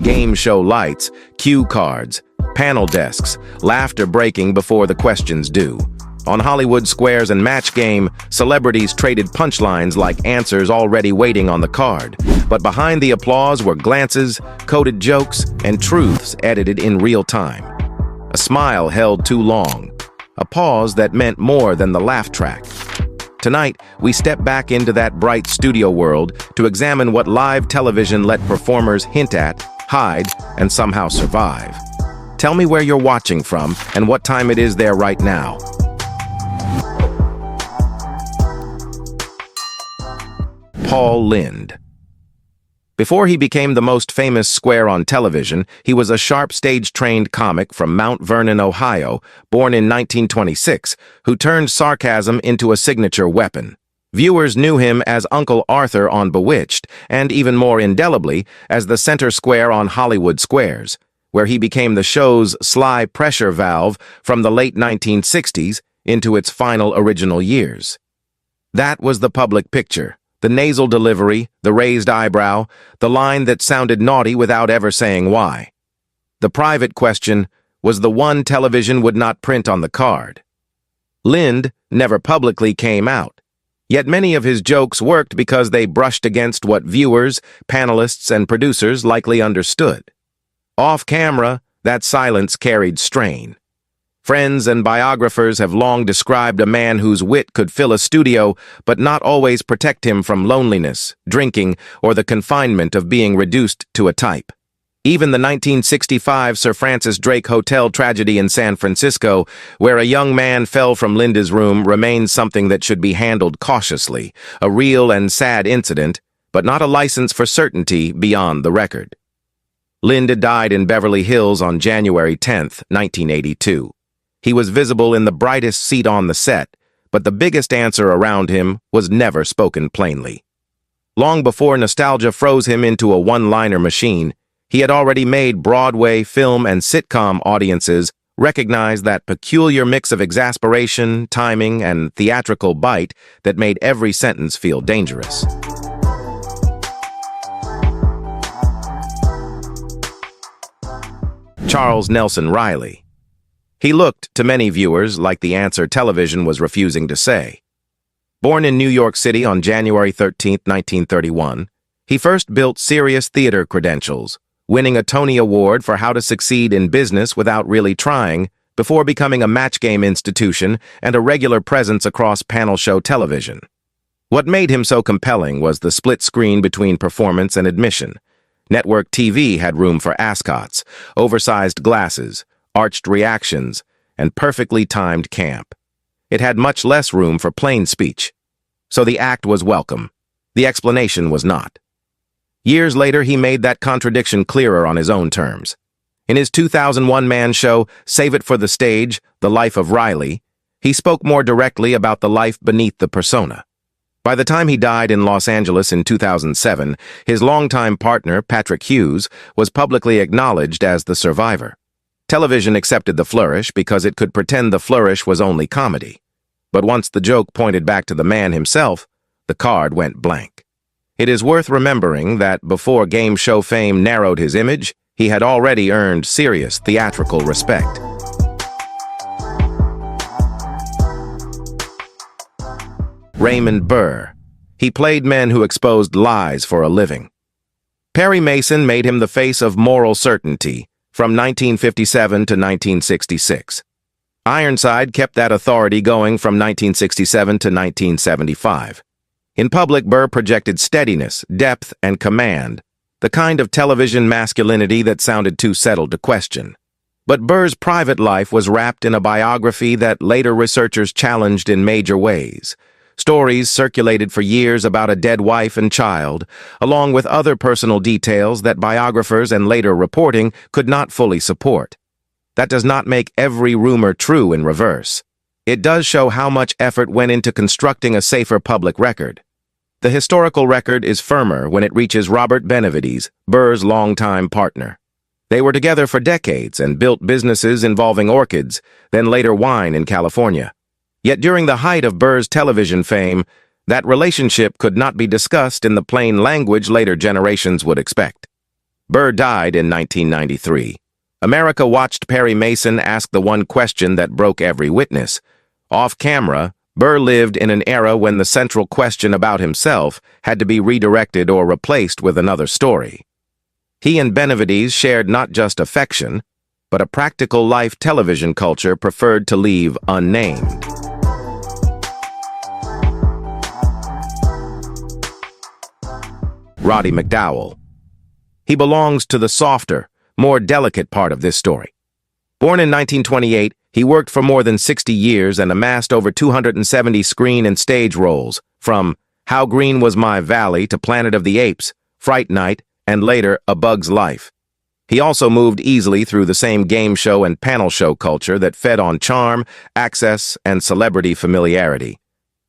game show lights, cue cards, panel desks, laughter breaking before the questions due. On Hollywood squares and Match Game, celebrities traded punchlines like answers already waiting on the card. But behind the applause were glances, coded jokes, and truths edited in real time. A smile held too long, a pause that meant more than the laugh track. Tonight, we step back into that bright studio world to examine what live television let performers hint at, hide, and somehow survive. Tell me where you're watching from and what time it is there right now. Paul Lynde. Before he became the most famous square on television, he was a sharp stage-trained comic from Mount Vernon, Ohio, born in 1926, who turned sarcasm into a signature weapon. Viewers knew him as Uncle Arthur on Bewitched, and even more indelibly as the center square on Hollywood Squares, where he became the show's sly pressure valve from the late 1960s into its final original years. That was the public picture. The nasal delivery, the raised eyebrow, the line that sounded naughty without ever saying why. The private question was the one television would not print on the card. Lynde never publicly came out, yet many of his jokes worked because they brushed against what viewers, panelists, and producers likely understood. Off camera, that silence carried strain. Friends and biographers have long described a man whose wit could fill a studio, but not always protect him from loneliness, drinking, or the confinement of being reduced to a type. Even the 1965 Sir Francis Drake Hotel tragedy in San Francisco, where a young man fell from Lynde's room, remains something that should be handled cautiously, a real and sad incident, but not a license for certainty beyond the record. Lynde died in Beverly Hills on January 10, 1982. He was visible in the brightest seat on the set, but the biggest answer around him was never spoken plainly. Long before nostalgia froze him into a one-liner machine, he had already made Broadway, film, and sitcom audiences recognize that peculiar mix of exasperation, timing, and theatrical bite that made every sentence feel dangerous. Charles Nelson Reilly. He looked, to many viewers, like the answer television was refusing to say. Born in New York City on January 13, 1931, he first built serious theater credentials, winning a Tony Award for How to Succeed in Business Without Really Trying, before becoming a Match Game institution and a regular presence across panel show television. What made him so compelling was the split screen between performance and admission. Network TV had room for ascots, oversized glasses, arched reactions, and perfectly timed camp. It had much less room for plain speech. So the act was welcome. The explanation was not. Years later, he made that contradiction clearer on his own terms. In his 2001 man show, Save It for the Stage, The Life of Reilly, he spoke more directly about the life beneath the persona. By the time he died in Los Angeles in 2007, his longtime partner, Patrick Hughes, was publicly acknowledged as the survivor. Television accepted the flourish because it could pretend the flourish was only comedy. But once the joke pointed back to the man himself, the card went blank. It is worth remembering that before game show fame narrowed his image, he had already earned serious theatrical respect. Raymond Burr. He played men who exposed lies for a living. Perry Mason made him the face of moral certainty, from 1957 to 1966. Ironside kept that authority going from 1967 to 1975. In public, Burr projected steadiness, depth, and command, the kind of television masculinity that sounded too settled to question. But Burr's private life was wrapped in a biography that later researchers challenged in major ways. Stories circulated for years about a dead wife and child, along with other personal details that biographers and later reporting could not fully support. That does not make every rumor true in reverse. It does show how much effort went into constructing a safer public record. The historical record is firmer when it reaches Robert Benavides, Burr's longtime partner. They were together for decades and built businesses involving orchids, then later wine in California. Yet during the height of Burr's television fame, that relationship could not be discussed in the plain language later generations would expect. Burr died in 1993. America watched Perry Mason ask the one question that broke every witness. Off camera, Burr lived in an era when the central question about himself had to be redirected or replaced with another story. He and Benavides shared not just affection, but a practical life television culture preferred to leave unnamed. Roddy McDowall. He belongs to the softer, more delicate part of this story. Born in 1928, he worked for more than 60 years and amassed over 270 screen and stage roles, from How Green Was My Valley to Planet of the Apes, Fright Night, and later A Bug's Life. He also moved easily through the same game show and panel show culture that fed on charm, access, and celebrity familiarity.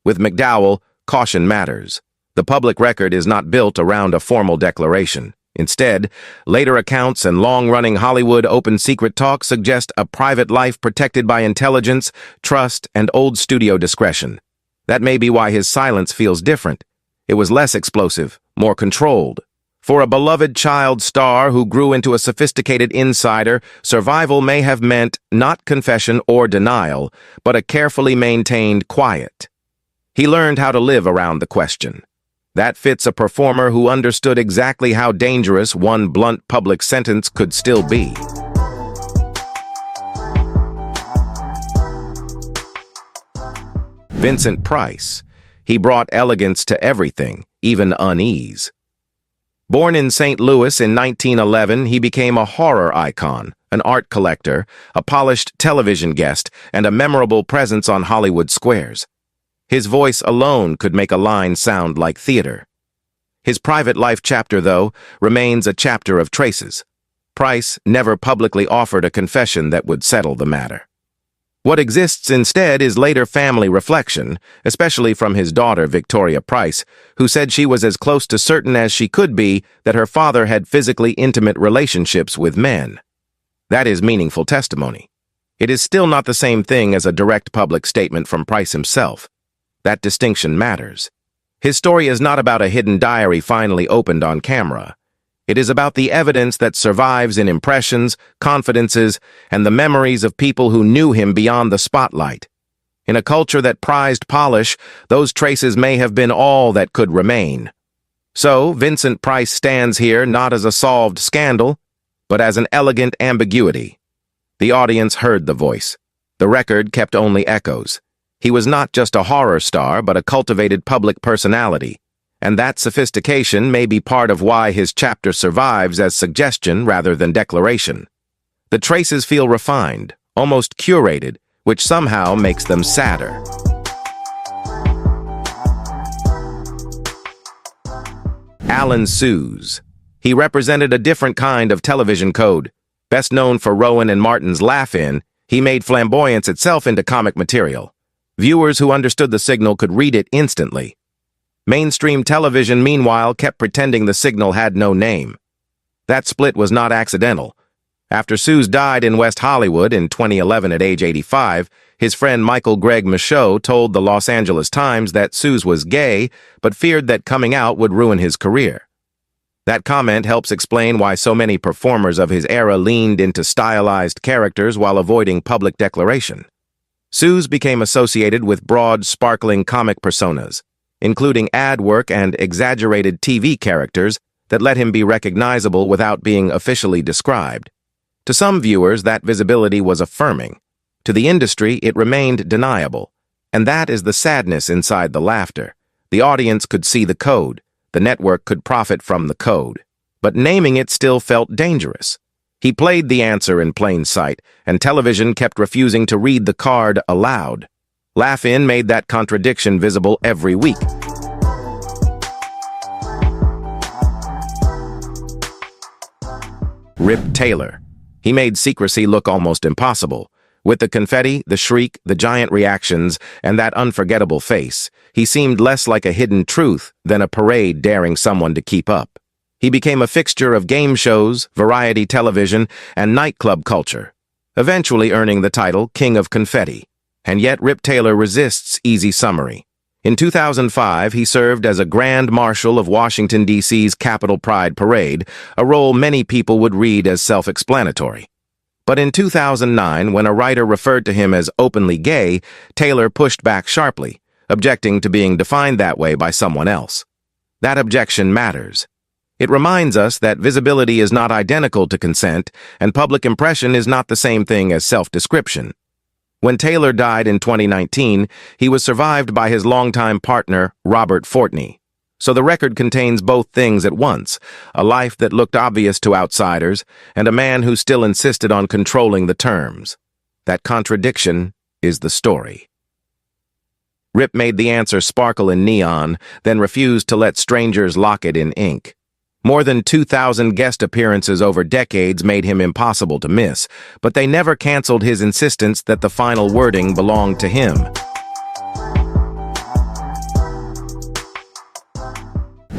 With McDowall, caution matters. The public record is not built around a formal declaration. Instead, later accounts and long-running Hollywood open secret talk suggest a private life protected by intelligence, trust, and old studio discretion. That may be why his silence feels different. It was less explosive, more controlled. For a beloved child star who grew into a sophisticated insider, survival may have meant not confession or denial, but a carefully maintained quiet. He learned how to live around the question. That fits a performer who understood exactly how dangerous one blunt public sentence could still be. Vincent Price. He brought elegance to everything, even unease. Born in St. Louis in 1911, he became a horror icon, an art collector, a polished television guest, and a memorable presence on Hollywood squares. His voice alone could make a line sound like theater. His private life chapter, though, remains a chapter of traces. Price never publicly offered a confession that would settle the matter. What exists instead is later family reflection, especially from his daughter, Victoria Price, who said she was as close to certain as she could be that her father had physically intimate relationships with men. That is meaningful testimony. It is still not the same thing as a direct public statement from Price himself. That distinction matters. His story is not about a hidden diary finally opened on camera. It is about the evidence that survives in impressions, confidences, and the memories of people who knew him beyond the spotlight. In a culture that prized polish, those traces may have been all that could remain. So, Vincent Price stands here not as a solved scandal, but as an elegant ambiguity. The audience heard the voice. The record kept only echoes. He was not just a horror star, but a cultivated public personality, and that sophistication may be part of why his chapter survives as suggestion rather than declaration. The traces feel refined, almost curated, which somehow makes them sadder. Alan Suze. He represented a different kind of television code. Best known for Rowan and Martin's Laugh-In, he made flamboyance itself into comic material. Viewers who understood the signal could read it instantly. Mainstream television, meanwhile, kept pretending the signal had no name. That split was not accidental. After Suze died in West Hollywood in 2011 at age 85, his friend Michael Greg Michaud told the Los Angeles Times that Suze was gay, but feared that coming out would ruin his career. That comment helps explain why so many performers of his era leaned into stylized characters while avoiding public declaration. Suze became associated with broad, sparkling comic personas, including ad work and exaggerated TV characters that let him be recognizable without being officially described. To some viewers, that visibility was affirming. To the industry, it remained deniable. And that is the sadness inside the laughter. The audience could see the code. The network could profit from the code. But naming it still felt dangerous. He played the answer in plain sight, and television kept refusing to read the card aloud. Laugh-In made that contradiction visible every week. Rip Taylor. He made secrecy look almost impossible. With the confetti, the shriek, the giant reactions, and that unforgettable face, he seemed less like a hidden truth than a parade daring someone to keep up. He became a fixture of game shows, variety television, and nightclub culture, eventually earning the title King of Confetti. And yet Rip Taylor resists easy summary. In 2005, he served as a Grand Marshal of Washington, D.C.'s Capitol Pride Parade, a role many people would read as self-explanatory. But in 2009, when a writer referred to him as openly gay, Taylor pushed back sharply, objecting to being defined that way by someone else. That objection matters. It reminds us that visibility is not identical to consent, and public impression is not the same thing as self-description. When Taylor died in 2019, he was survived by his longtime partner, Robert Fortney. So the record contains both things at once, a life that looked obvious to outsiders, and a man who still insisted on controlling the terms. That contradiction is the story. Rip made the answer sparkle in neon, then refused to let strangers lock it in ink. More than 2,000 guest appearances over decades made him impossible to miss, but they never canceled his insistence that the final wording belonged to him.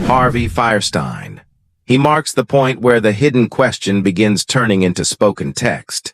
Harvey Fierstein. He marks the point where the hidden question begins turning into spoken text.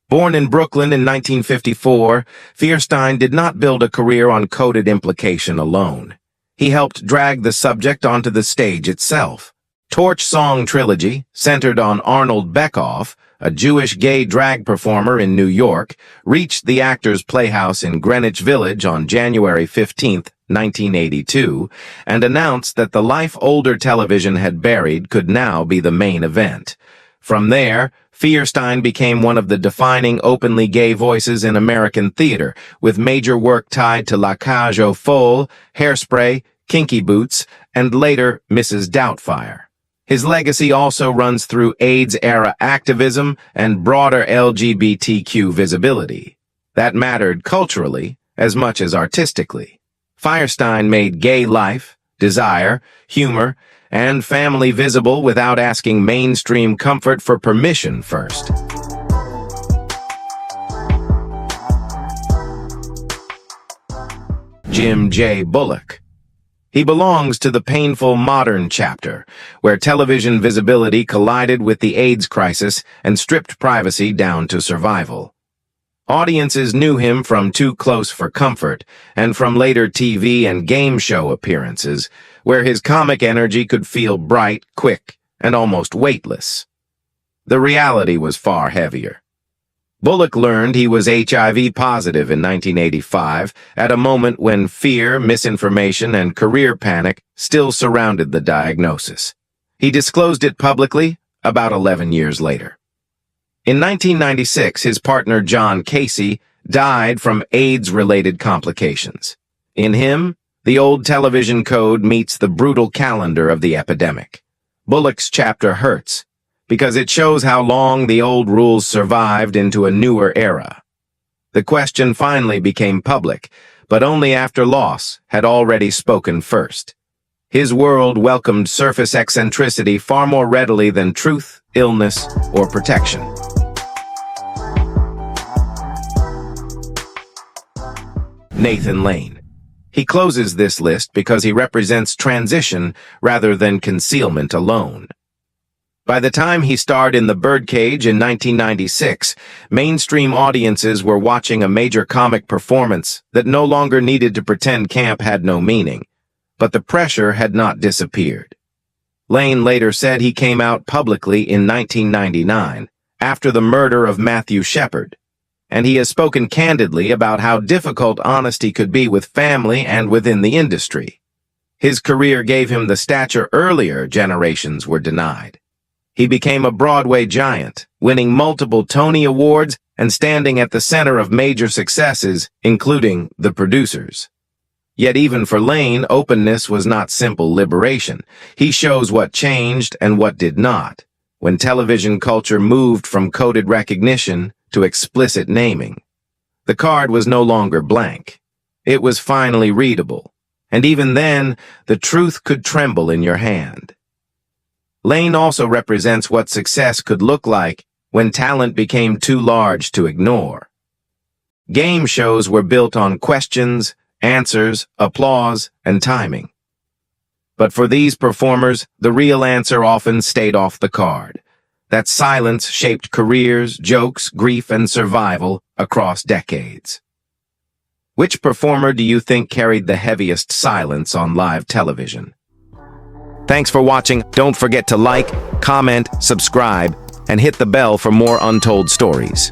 Born in Brooklyn in 1954, Fierstein did not build a career on coded implication alone. He helped drag the subject onto the stage itself. Torch Song Trilogy, centered on Arnold Beckoff, a Jewish gay drag performer in New York, reached the Actors Playhouse in Greenwich Village on January 15, 1982, and announced that the life older television had buried could now be the main event. From there, Fierstein became one of the defining openly gay voices in American theater, with major work tied to La Cage aux Folles, Hairspray, Kinky Boots, and later Mrs. Doubtfire. His legacy also runs through AIDS-era activism and broader LGBTQ visibility. That mattered culturally as much as artistically. Fierstein made gay life, desire, humor, and family visible without asking mainstream comfort for permission first. Jim J. Bullock. He belongs to the painful modern chapter, where television visibility collided with the AIDS crisis and stripped privacy down to survival. Audiences knew him from Too Close for Comfort and from later TV and game show appearances, where his comic energy could feel bright, quick, and almost weightless. The reality was far heavier. Bullock learned he was HIV positive in 1985, at a moment when fear, misinformation, and career panic still surrounded the diagnosis. He disclosed it publicly about 11 years later. In 1996, his partner John Casey died from AIDS-related complications. In him, the old television code meets the brutal calendar of the epidemic. Bullock's chapter hurts, because it shows how long the old rules survived into a newer era. The question finally became public, but only after loss had already spoken first. His world welcomed surface eccentricity far more readily than truth, illness, or protection. Nathan Lane. He closes this list because he represents transition rather than concealment alone. By the time he starred in The Birdcage in 1996, mainstream audiences were watching a major comic performance that no longer needed to pretend camp had no meaning. But the pressure had not disappeared. Lane later said he came out publicly in 1999, after the murder of Matthew Shepard, and he has spoken candidly about how difficult honesty could be with family and within the industry. His career gave him the stature earlier generations were denied. He became a Broadway giant, winning multiple Tony Awards and standing at the center of major successes, including The Producers. Yet even for Lane, openness was not simple liberation. He shows what changed and what did not, when television culture moved from coded recognition to explicit naming. The card was no longer blank. It was finally readable, and even then, the truth could tremble in your hand. Lane also represents what success could look like when talent became too large to ignore. Game shows were built on questions, answers, applause, and timing. But for these performers, the real answer often stayed off the card. That silence shaped careers, jokes, grief, and survival across decades. Which performer do you think carried the heaviest silence on live television? Thanks for watching. Don't forget to like, comment, subscribe, and hit the bell for more untold stories.